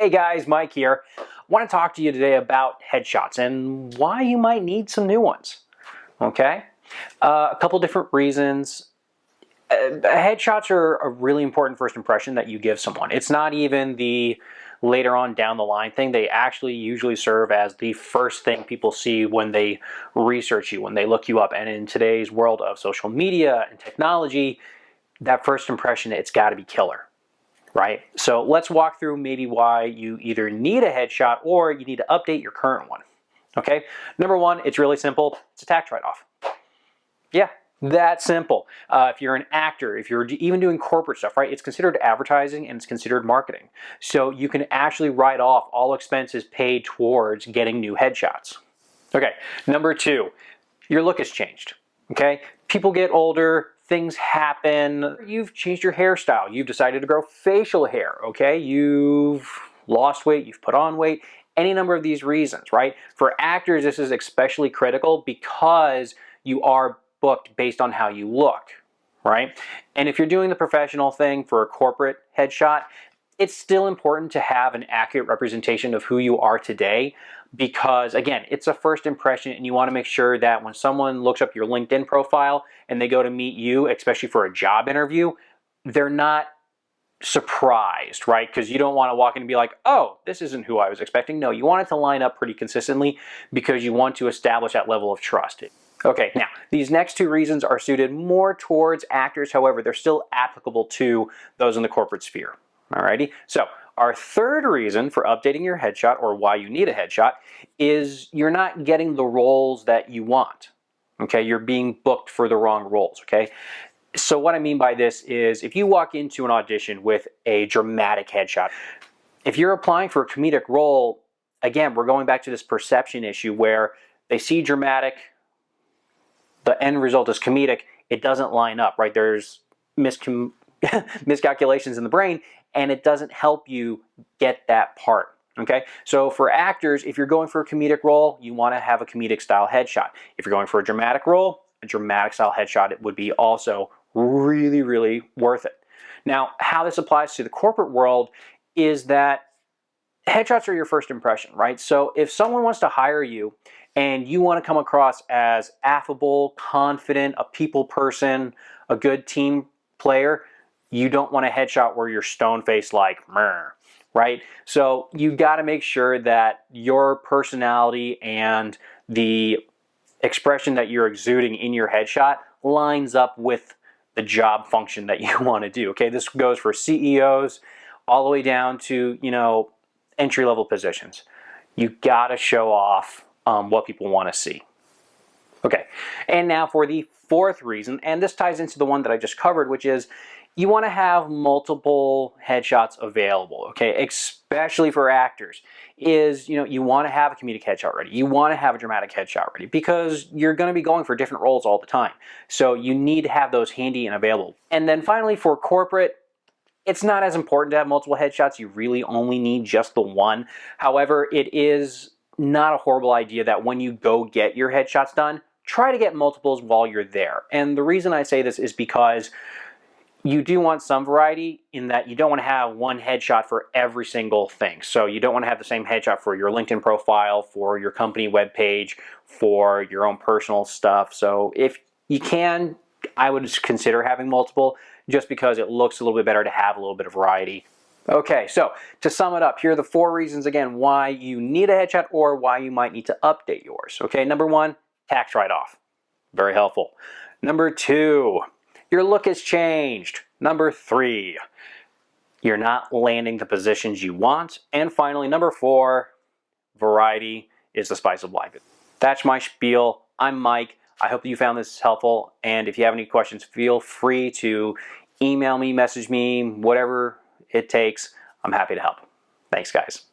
Hey guys, Mike here. I want to talk to you today about headshots and why you might need some new ones. Okay? A couple different reasons. Headshots are a really important first impression that you give someone. It's not even the later on down the line thing. They actually usually serve as the first thing people see when they research you, when they look you up. And in today's world of social media and technology, that first impression, it's got to be killer. Right? So let's walk through maybe why you either need a headshot or you need to update your current one. Okay? Number one, it's really simple. It's a tax write-off. Yeah, that simple. If you're an actor, if you're even doing corporate stuff, right, it's considered advertising and it's considered marketing. So you can actually write off all expenses paid towards getting new headshots. Okay, number two, your look has changed. Okay, people get older, things happen. You've changed your hairstyle. You've decided to grow facial hair. Okay, you've lost weight, you've put on weight, any number of these reasons, right? For actors, this is especially critical because you are booked based on how you look, right? And if you're doing the professional thing for a corporate headshot, it's still important to have an accurate representation of who you are today because, again, it's a first impression and you want to make sure that when someone looks up your LinkedIn profile and they go to meet you, especially for a job interview, they're not surprised, right? Because you don't want to walk in and be like, oh, this isn't who I was expecting. No, you want it to line up pretty consistently because you want to establish that level of trust. Okay, now, these next two reasons are suited more towards actors. However, they're still applicable to those in the corporate sphere. Alrighty, so our third reason for updating your headshot or why you need a headshot is you're not getting the roles that you want. Okay, you're being booked for the wrong roles, okay? So what I mean by this is if you walk into an audition with a dramatic headshot, if you're applying for a comedic role, again, we're going back to this perception issue where they see dramatic, the end result is comedic, it doesn't line up, right? There's miscalculations in the brain, and it doesn't help you get that part, okay? So for actors, if you're going for a comedic role, you want to have a comedic style headshot. If you're going for a dramatic role, a dramatic style headshot, it would be also really, really worth it. Now, how this applies to the corporate world is that headshots are your first impression, right? So if someone wants to hire you and you want to come across as affable, confident, a people person, a good team player, you don't want a headshot where you're stone-faced like, meh, right? So you got to make sure that your personality and the expression that you're exuding in your headshot lines up with the job function that you want to do, okay? This goes for CEOs all the way down to, entry-level positions. You got to show off what people want to see. Okay, and now for the fourth reason, and this ties into the one that I just covered, which is you want to have multiple headshots available, okay, especially for actors, is, you want to have a comedic headshot ready. You want to have a dramatic headshot ready because you're going to be going for different roles all the time. So you need to have those handy and available. And then finally for corporate, it's not as important to have multiple headshots. You really only need just the one. However, it is not a horrible idea that when you go get your headshots done, try to get multiples while you're there. And the reason I say this is because you do want some variety in that you don't want to have one headshot for every single thing. So you don't want to have the same headshot for your LinkedIn profile, for your company webpage, for your own personal stuff. So if you can, I would consider having multiple just because it looks a little bit better to have a little bit of variety. Okay, so to sum it up, here are the four reasons again why you need a headshot or why you might need to update yours. Okay, number one, tax write-off. Very helpful. Number two, your look has changed. Number three, you're not landing the positions you want. And finally, number four, variety is the spice of life. That's my spiel. I'm Mike. I hope that you found this helpful. And if you have any questions, feel free to email me, message me, whatever it takes. I'm happy to help. Thanks, guys.